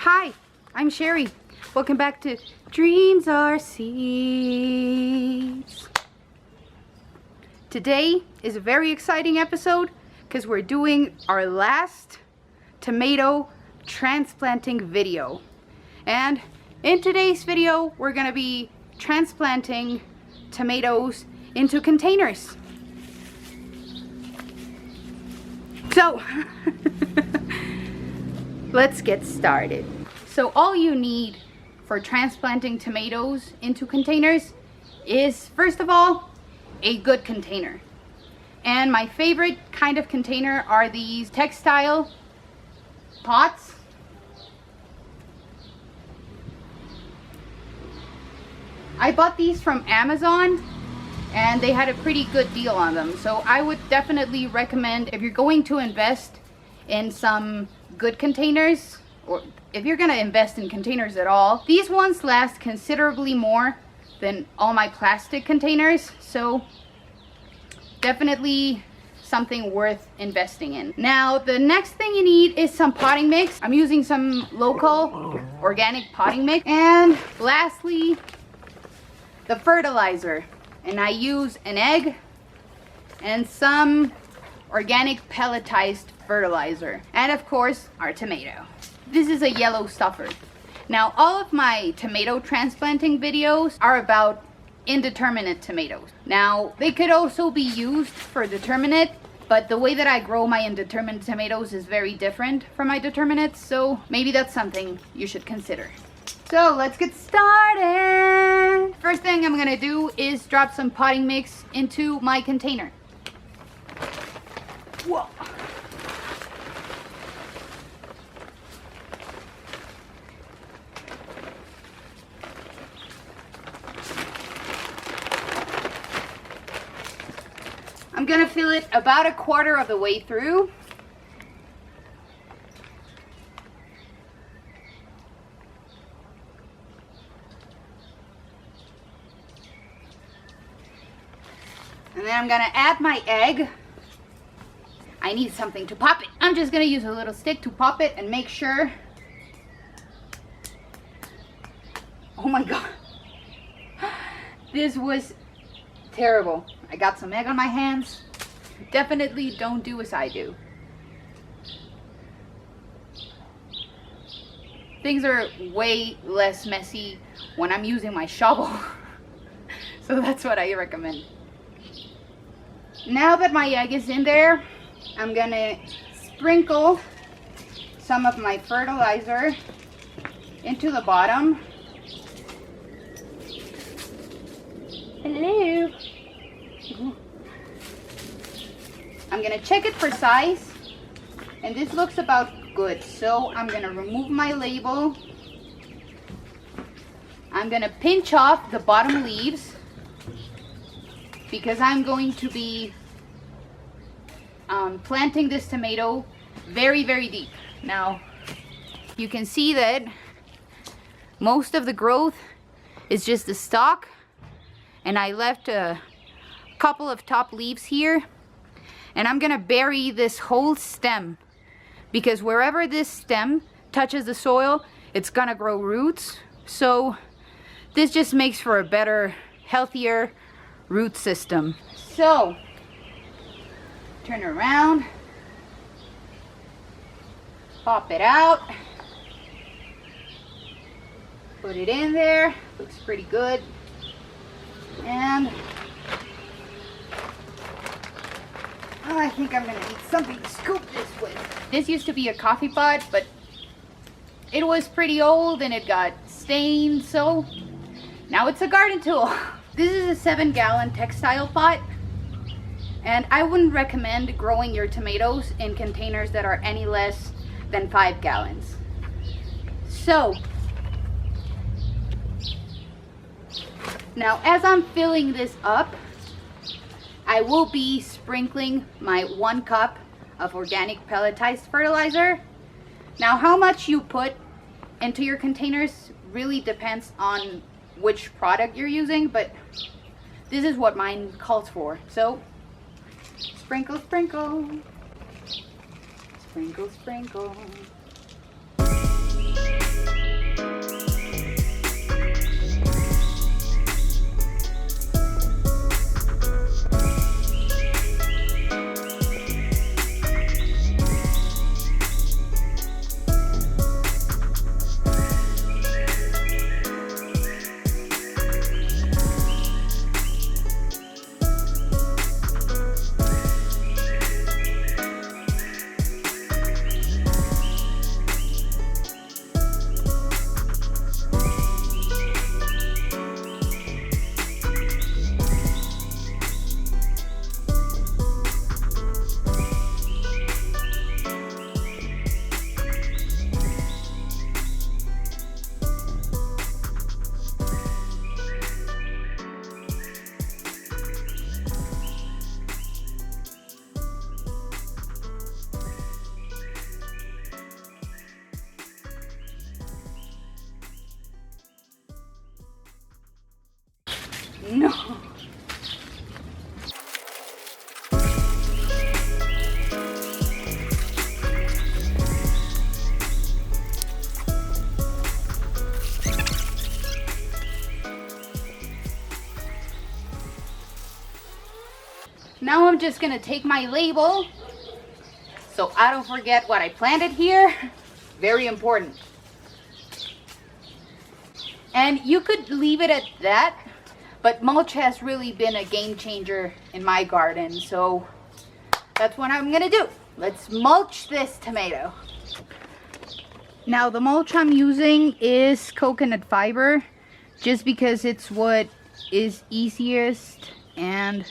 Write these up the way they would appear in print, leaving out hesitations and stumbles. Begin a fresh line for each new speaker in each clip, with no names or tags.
Hi, I'm Sherry. Welcome back to Dreams Are Seeds. Today is a very exciting episode because we're doing our last tomato transplanting video. And in today's video, we're going to be transplanting tomatoes into containers. So, let's get started. So all you need for transplanting tomatoes into containers is, first of all, a good container. And my favorite kind of container are these textile pots. I bought these from Amazon and they had a pretty good deal on them. So I would definitely recommend, if you're going to invest in some good containers, or if you're gonna invest in containers at all, these ones last considerably more than all my plastic containers. So definitely something worth investing in. Now, the next thing you need is some potting mix. I'm using some local organic potting mix. And lastly, the fertilizer. And I use an egg and some organic pelletized fertilizer. And of course, our tomato. This is a yellow stuffer. Now, all of my tomato transplanting videos are about indeterminate tomatoes. Now, they could also be used for determinate, but the way that I grow my indeterminate tomatoes is very different from my determinates, so maybe that's something you should consider. So let's get started. First thing I'm gonna do is drop some potting mix into my container. Whoa. I'm gonna fill it about a quarter of the way through. And then I'm gonna add my egg. I need something to pop it. I'm just gonna use a little stick to pop it and make sure. Oh my God. This was terrible. I got some egg on my hands. Definitely don't do as I do. Things are way less messy when I'm using my shovel. So that's what I recommend. Now that my egg is in there, I'm gonna sprinkle some of my fertilizer into the bottom. Hello. I'm gonna check it for size, and this looks about good. So I'm gonna remove my label. I'm gonna pinch off the bottom leaves because I'm going to be planting this tomato very, very deep. Now, you can see that most of the growth is just the stalk, and I left a couple of top leaves here, and I'm gonna bury this whole stem because wherever this stem touches the soil, it's gonna grow roots. So this just makes for a better, healthier root system. So turn around, pop it out, put it in there. Looks pretty good. And I think I'm gonna need something to scoop this with. This used to be a coffee pot, but it was pretty old and it got stained, so now it's a garden tool. This is a 7-gallon textile pot, and I wouldn't recommend growing your tomatoes in containers that are any less than 5 gallons. So now, as I'm filling this up, I will be sprinkling my 1 cup of organic pelletized fertilizer. Now, how much you put into your containers really depends on which product you're using, but this is what mine calls for. So, sprinkle, sprinkle. Sprinkle, sprinkle. No. Now I'm just gonna take my label so I don't forget what I planted here. Very important. And you could leave it at that, but mulch has really been a game changer in my garden, so that's what I'm gonna do. Let's mulch this tomato. Now the mulch I'm using is coconut fiber, just because it's what is easiest and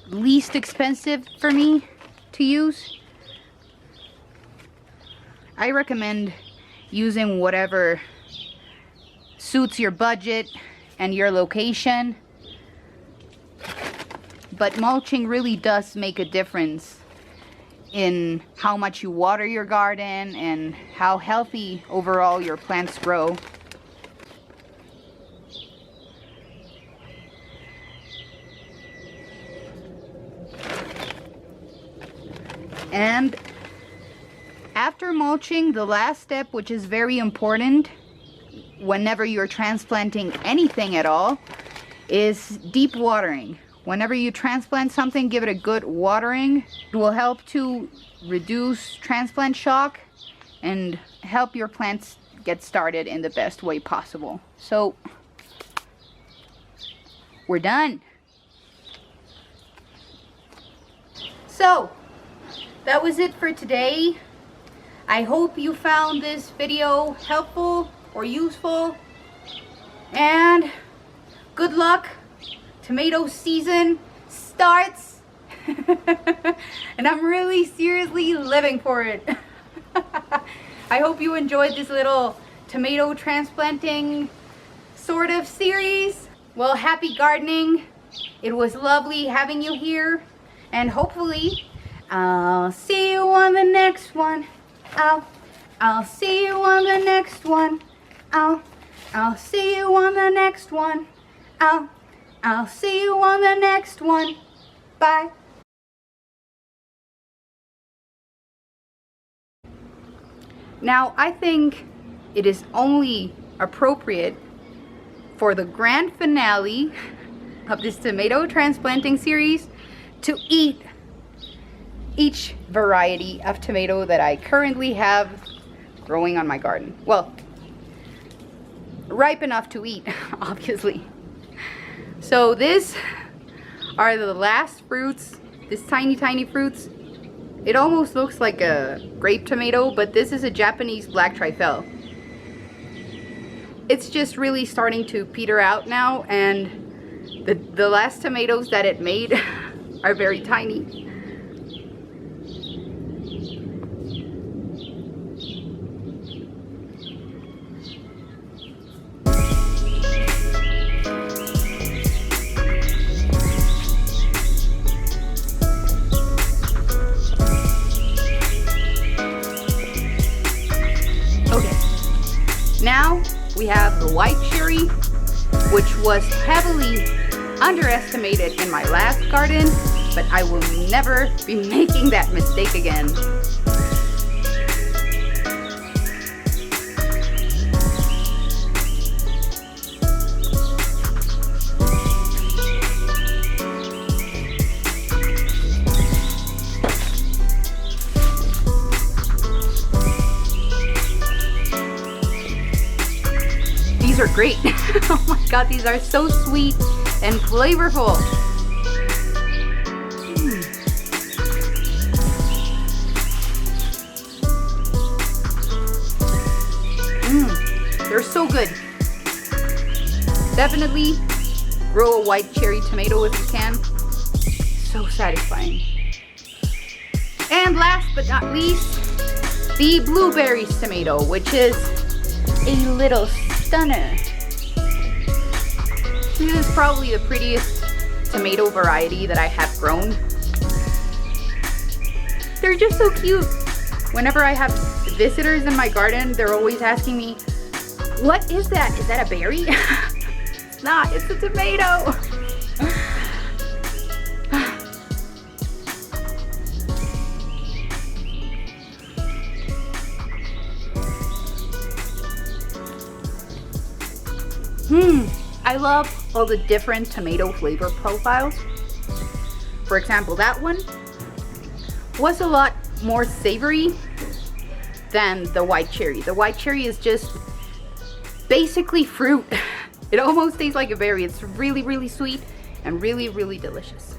least expensive for me to use. I recommend using whatever suits your budget and your location, but mulching really does make a difference in how much you water your garden and how healthy overall your plants grow. And after mulching, the last step, which is very important whenever you're transplanting anything at all, is deep watering. Whenever you transplant something, give it a good watering. It will help to reduce transplant shock and help your plants get started in the best way possible. So, we're done. So, that was it for today. I hope you found this video helpful or useful, and good luck. Tomato season starts and I'm really seriously living for it. I hope you enjoyed this little tomato transplanting sort of series. Well, happy gardening. It was lovely having you here, and hopefully I'll see you on the next one. I'll see you on the next one. I'll see you on the next one. I'll see you on the next one. Bye. Now, I think it is only appropriate for the grand finale of this tomato transplanting series to eat each variety of tomato that I currently have growing on my garden. Well, ripe enough to eat, obviously. So these are the last fruits, these tiny fruits. It almost looks like a grape tomato, but this is a Japanese black trifle. It's just really starting to peter out now, and the last tomatoes that it made are very tiny. Now we have the white cherry, which was heavily underestimated in my last garden, but I will never be making that mistake again. These are great. Oh my god, these are so sweet and flavorful. They're so good. Definitely grow a white cherry tomato if you can. So satisfying. And last but not least, the Blueberries Tomato, which is a little stunner. This is probably the prettiest tomato variety that I have grown. They're just so cute. Whenever I have visitors in my garden, they're always asking me, what is that? Is that a berry? it's not. It's a tomato. I love all the different tomato flavor profiles. For example, that one was a lot more savory than the white cherry. The white cherry is just basically fruit. It almost tastes like a berry. It's really, really sweet and really, really delicious.